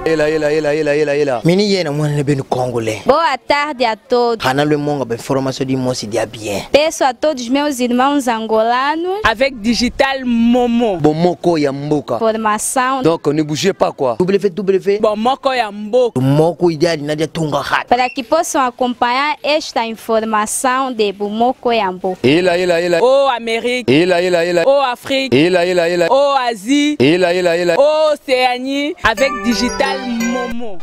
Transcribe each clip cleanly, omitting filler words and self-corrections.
Ela. Mini na mwana bem no Congolais. Boa tarde a todos. Hanalo monga ba informação de moço dia bien. Peço a todos meus irmãos angolanos avec Digital Momo. Bomoko ya mboka. Formação. Donc ne bougez pas quoi. www. Bomoko ya mboka. Bomoko ideal na tunga hat. Para que possam acompanhar esta informação de Bomoko ya mboka. Ela. Oh Amérique. Ela. Oh Afrique. Ela. Oh Asie. Ela. Oh Océanie avec Digital Momo.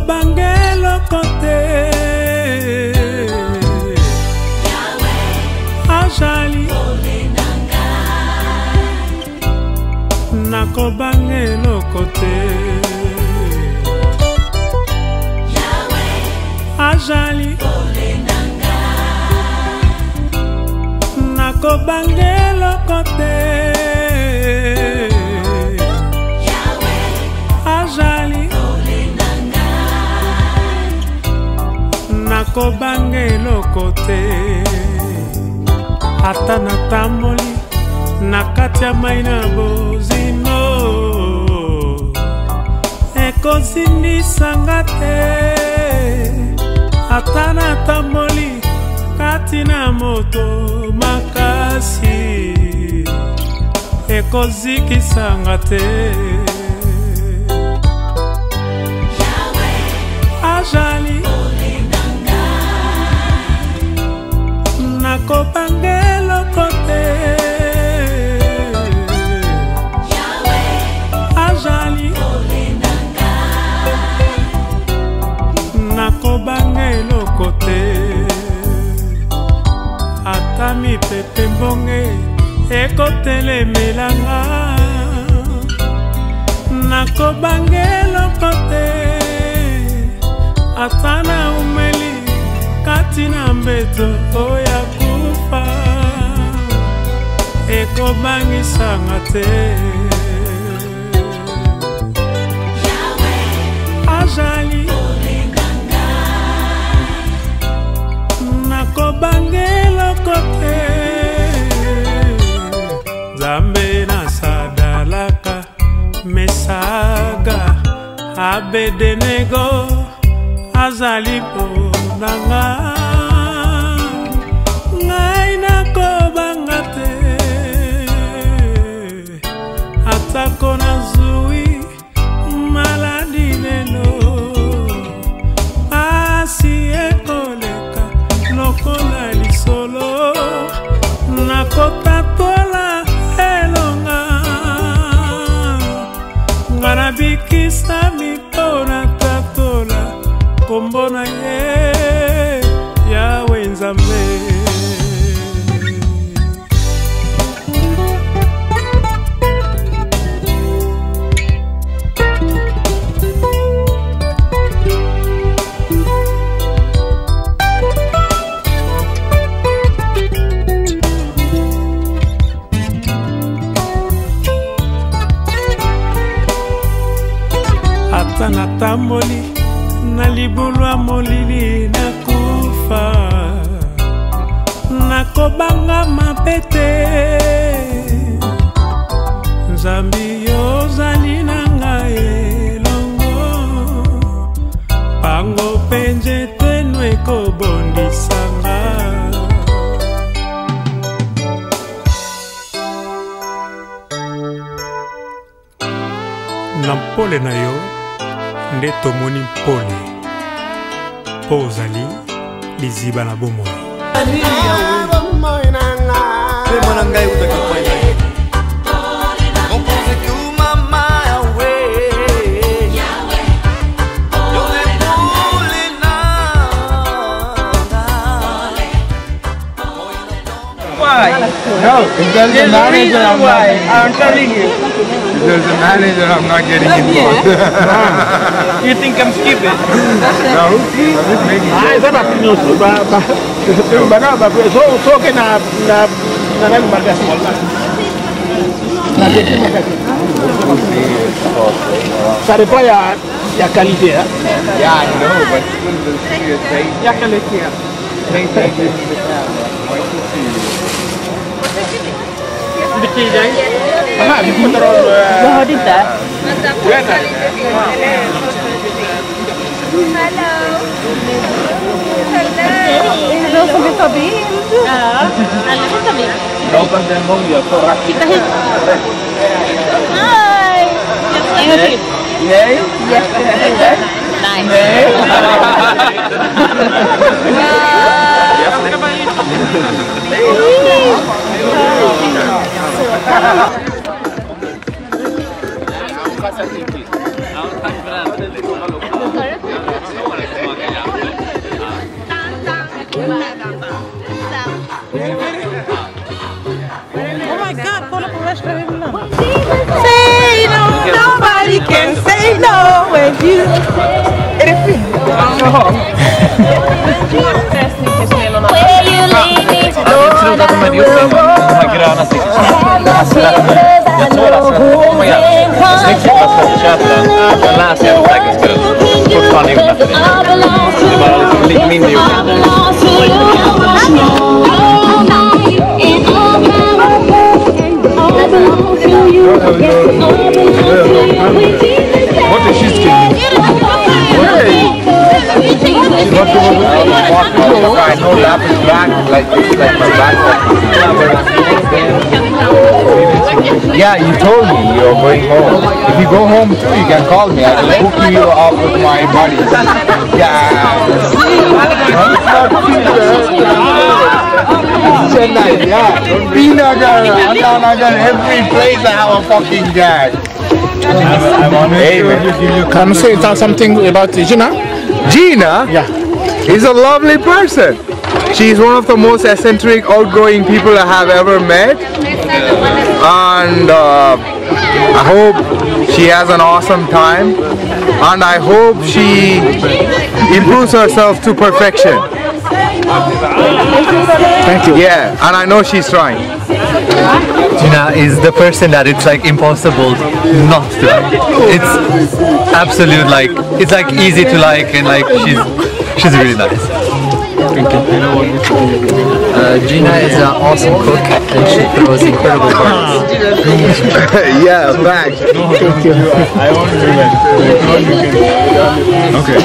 Bangelo kote Ajali Nako bangelo kote Ajali Nako bangelo kote Ajali Nako bangelo kote Ata natamboli nakati ya mai na bozino Ekosindisanga te Ata natamboli kati na moto makasi Ekozikisanga te Ajali Nako bangelo kote Ajali Nako bangelo kote Ata mi pepe mbonge ekotele melanga Nako bangelo kote Ata na umeli kati na mbeto oya kufa Eko bangisanga te Ajali Nako bangelo kote Zambe na sadalaka Mesaga Abedenego Azali po nanga Ngai nako bangate Atako na zui maladi lelo Asi ekoleka lokola lisolo Nako tatola elonga Ngana bikisa mipona tatola Kombona ye Yahweh Nzambe Ata natamboli na libulwa molili na kufa Nakobanga mapete Nzambi yozali na ngai elongo Pango penje tenu ekobondisanga Na mpole na yo nde tomoni mpole Po ozali liziba na bomoi there's a manager, I'm telling you. If there's a manager, I'm not getting involved. You think I'm stupid? No, I'm just making sure. Saya tak punya so kena bagasi. Ça dépend ya qualité hein. Yeah, I know, but still the taste. Ya qualité. Betyder? Aha, vi får dra. Jag hörde inte. Är det någon som vill ta bild? Ja, alla vill ta bild. Titta hit. Nej! En gång till. Nej. Nej. Oh my God, kolla på värsta himlen. Say no, nobody can say no when you... Är det fint? Jaha. Jag trodde att de hade gjort de här gröna stickorna. Jag tror alltså att oh my god. Snyggt att jag köper den. Den läser jag på säkerhets skull. Fortfarande gjort bättre. Det var liksom lite mindre gjort. What is she skinning? I know lap is back, like my back. Yeah, you told me you're going home. If you go home too, you can call me. I can hook you up with my buddy. Yeah. Chennai, yeah. Binagar, Andanagar, every place I have a fucking gag. Hey, man. Can you say something about Gina? Gina? Yeah. Is a lovely person. She's one of the most eccentric, outgoing people I have ever met. And I hope she has an awesome time. And I hope she improves herself to perfection. Thank you. Yeah, and I know she's trying. Gina is the person that it's like impossible not to like. It's absolute like, it's like easy to like and like she's really nice. Thank you. Gina is an awesome cook and she throws incredible parties. Yeah, back. Thank you. Okay.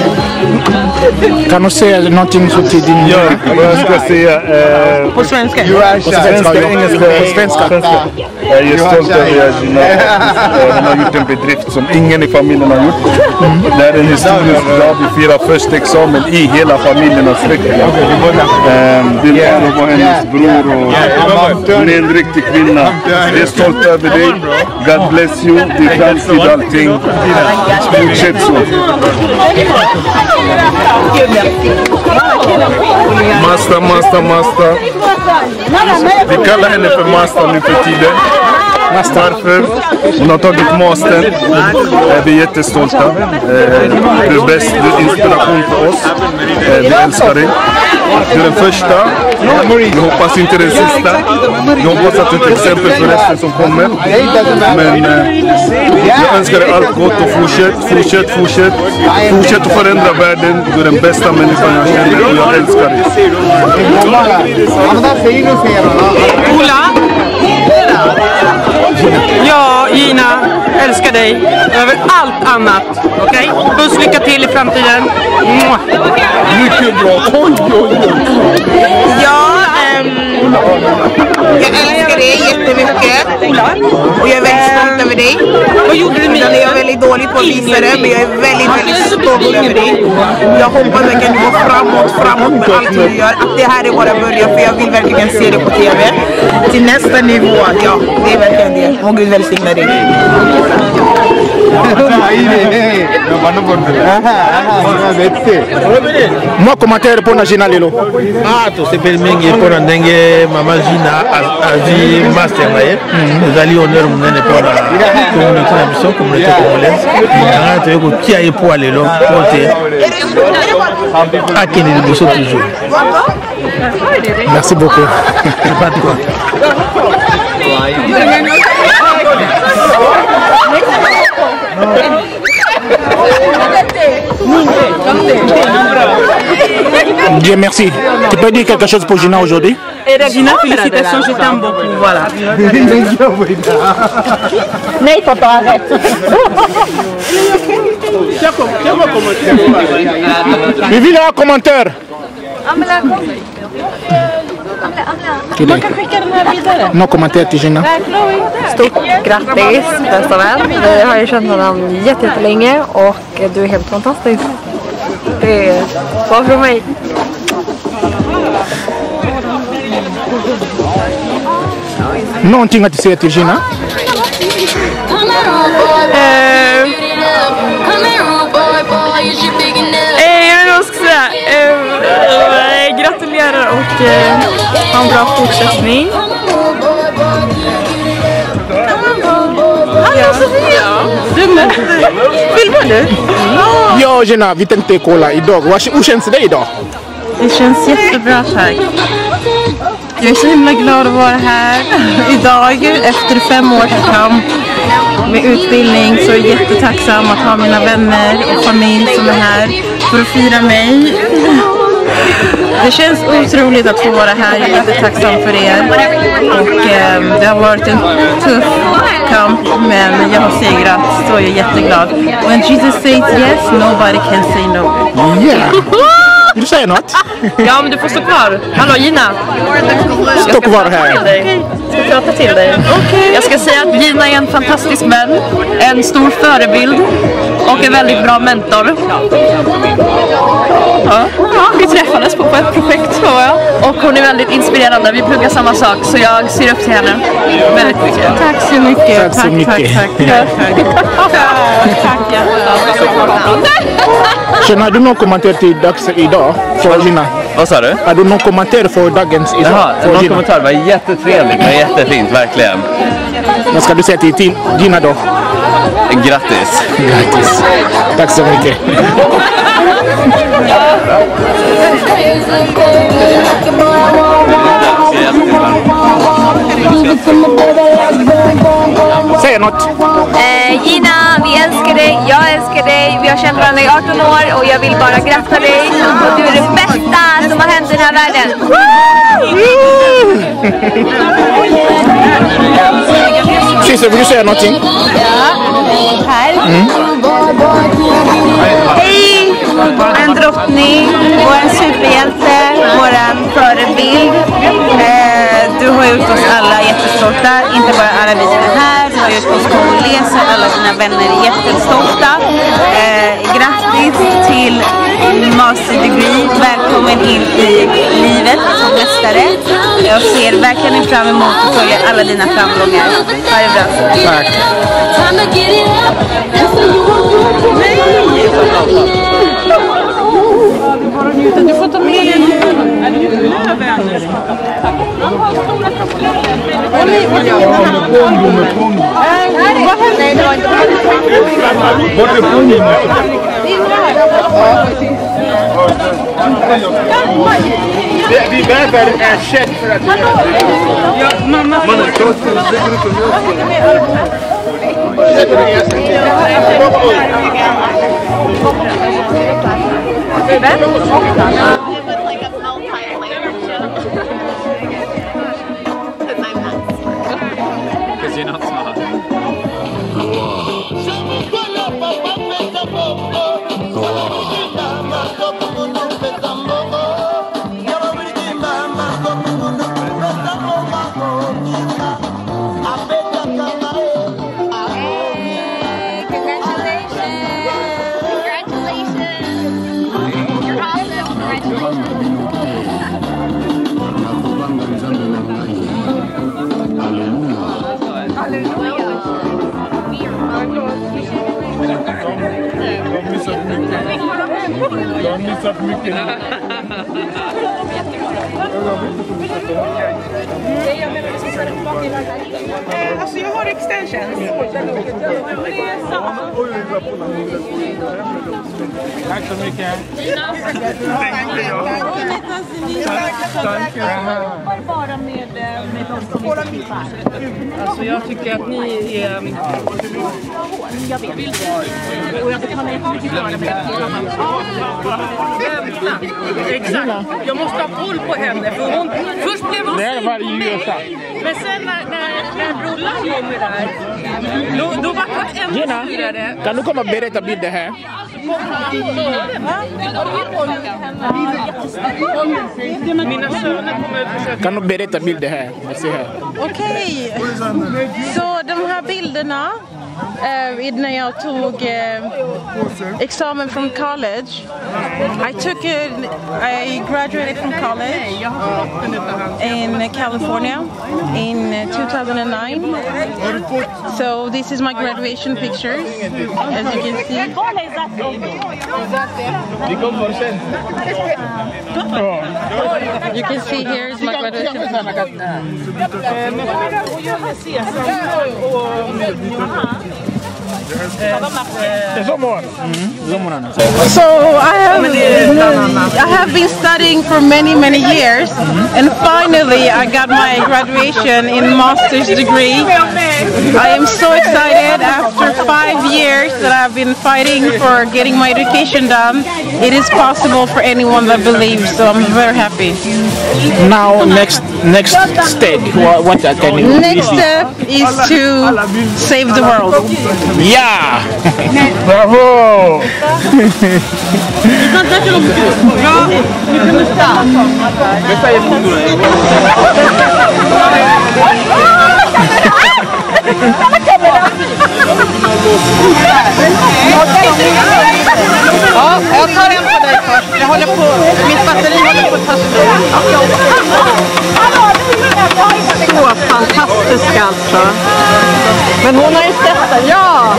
Kan du säga någonting så till din... Ja, vad jag ska säga... På svenska? Svenska. Jag är stolt över Gina. Hon har gjort en bedrift som ingen i familjen har gjort. Det är en historisk dag. Vi firar första examen i hela familjen och släkten. Det var hennes bror och hon är en riktig kvinna. Jag är stolt över dig. God bless you. Det är framtid allting. Fortsätt så. Master. Vi kallar henne för Master nu för tiden. Varför? Hon har tagit mastern. Vi är jättestolta. Du är bäst, du är inspiration för oss. Vi älskar dig. Du är den första. Vi hoppas inte den sista. Vi hoppas att du är ett exempel för resten som kommer. Men jag önskar dig allt gott och fortsätt. Fortsätt att förändra världen. Du är den bästa människan jag känner och jag älskar dig. Ola? Ja, Gina, älskar dig över allt annat. Okej? Puss, lycka till i framtiden. Mycket bra. Ja, jag älskar dig jättemycket. Och jag är väldigt stolt över dig. Vad gjorde du med dig? Jag är väldigt dålig på att visa det, men jag är väldigt stolt över dig. Jag hoppas att jag kan gå framåt med allt du gör. Att det här är bara början, för jag vill verkligen se det på TV. Till nästa nivå, ja, det är verkligen det. Må Gud välsigna dig. Moi commentaire pour Gina Lelo. Ah, tout c'est bel mingi pour ndenge maman Gina azi master naye. Nous allons honneur mon nene pour la communauté congolaise. Ah, tu veux qui a eu pour aller là côté. À qui est toujours. Merci beaucoup. Pas de quoi. Dieu merci. Tu peux dire quelque chose pour Gina aujourd'hui? Gina, félicitations, je t'aime beaucoup. Voilà. Nej, papa, arrête. Vivi là, commentaire. Man kan skicka den här vidare. No commentaire till Gina. Stort grattis, bästa vän. Vi har ju känt varandra jättelänge och du är helt fantastisk. Det är bra för mig. Någonting att säga till Gina? Jag vill också säga gratulerar och ha en bra fortsättning. Filmar du? Ja, Gina, vi tänkte kolla idag. Hur känns det idag? Det känns jättebra, tack. Jag är så himla glad att vara här idag efter 5 års kamp med utbildning, så är jag jättetacksam att ha mina vänner och familj som är här för att fira mig. Det känns otroligt att få vara här, jag är jättetacksam för er. Och det har varit en tuff kamp, men jag har segrat, så jag är jätteglad. When Jesus says yes, nobody can say no. Yeah. Vill du säga något? Ja, men du får stå kvar. Hallå Gina. Stå kvar här. Jag ska prata till dig. Okay. Jag ska säga att Gina är en fantastisk vän, en stor förebild och en väldigt bra mentor. Ja, vi träffades på ett projekt och hon är väldigt inspirerande. Vi pluggar samma sak, så jag ser upp till henne väldigt mycket. Tack så mycket. Tack så mycket. Känner du någon kommentar till dags idag för Gina? Vad sa du? Har du någon kommentar för dagens idag? Jaha, någon kommentar. Det var jättetrevligt, det var jättefint, verkligen. Vad ska du säga till Gina då? Grattis. Grattis. Tack så mycket. Säg något. Gina, vi älskar dig, jag älskar dig. Vi har känt varandra i 18 år och jag vill bara gratta dig. Du är det bästa som har hänt i den här världen. Syster, vill du säga någonting? Ja, här. Hej, en drottning och en superhjälte, våran förebild. Du har gjort oss alla jättestolta, inte bara alla vi som är här. Du har gjort oss kongoleser, alla dina vänner är jättestolta. Grattis till Master Degree, välkommen in i livet som mästare. Jag ser verkligen fram emot att följa alla dina framgångar. Ha det bra. Tack. Du får ta med en Vi behöver en check för att Because you're not smart. Congratulations. You're awesome. Congratulations. Alltså jag har extensions. Tack så mycket. Bara med de som alltså jag tycker att ni är... Jag vet. Och jag betalar inte mycket för det. Exakt. Jag måste ha koll på henne. För hon, först blev hon synd. Men sen när brorsan kommer där, då var det ännu styrare. Kan du komma och berätta bilden här? Mina söner kommer försöka... Kan du berätta bilden här? Okej, så de här bilderna när jag tog examen från college. I graduated from college in California in 2009. So this is my graduation pictures, as you can see. You can see here is my graduation. So I have been studying for many years, and finally I got my graduation in master's degree. I am so excited after 5 years that I've been fighting for getting my education done. It is possible for anyone that believes, so I'm very happy. Now next stage, what can you Next step is to save the world. Yeah! Bravo! Ja, jag tar en på dig först. Jag håller på, mitt batteri håller på att ta slut. Så fantastisk alltså. Men hon har ju sett det, ja!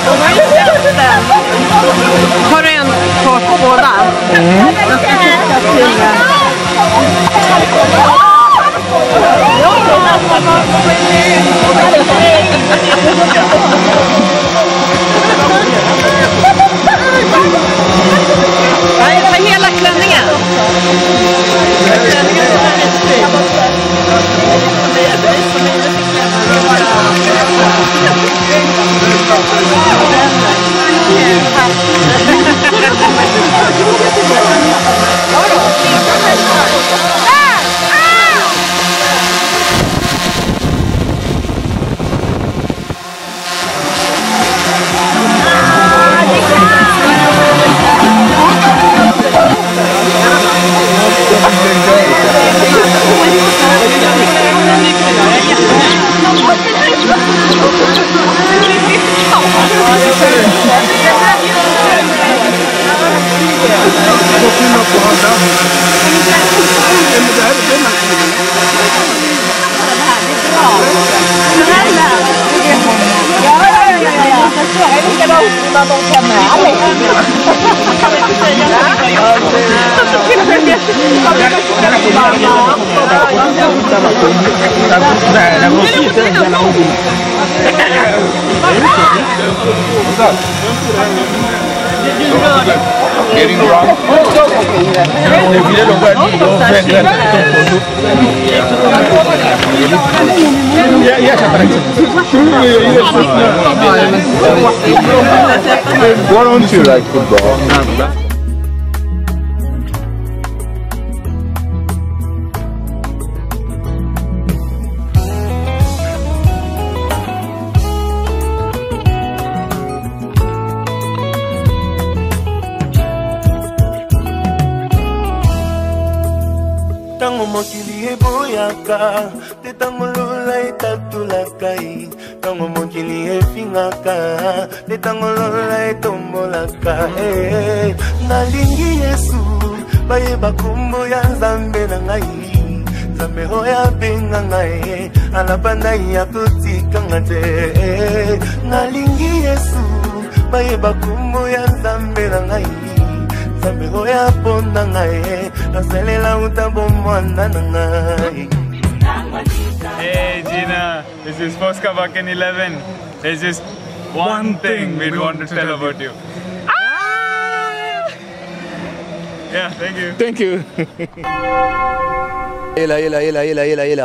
Hon har ju sett den. Har du en kort på båda? Jag ska skicka till den. Nej, för hela klänningen. Getting wrong. Why don't you like football? Tango mokili eboyaka, te tango lola etatulaka, tango mokili efingaka, te tango lola etombolaka. Nalingi Yesu, bayeba kombo ya Nzambe na ngai, Nzambe oyo abenga ngai, alapanda ya kotika likanga te nalingi Yesu bayeba kombo ya Nzambe na ngai Nzambe oyo aponda ngai nasalela utambo mwana na ngai. Hey Gina, this is First Kavakan 11. There's just one thing we want to tell about you. Yeah, thank you. Thank you.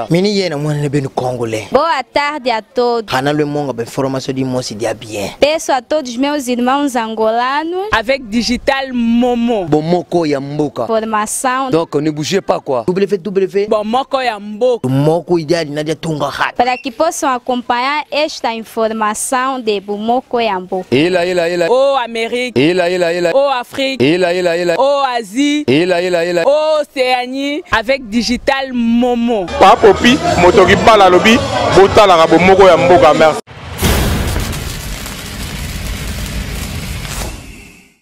Mini mwana beno congolais. Boa tarde a todos. Hanalo monga be formation di mosi dia bien. Peço a todos meus irmãos angolanos avec Digital Momo. Bomoko ya mboka. Formação. Donc ne bougez pas quoi. www. Bomoko ya mboka. Moko ideal na dia tunga hat. Para que possam acompanhar esta informação de Bomoko ya mboka. Oh Amérique. Oh Afrique. Oh Asie. Oh Océanie avec Digital Momo. Papopi, motoki pala lobi, botala ka Bomoko ya mboka, merci.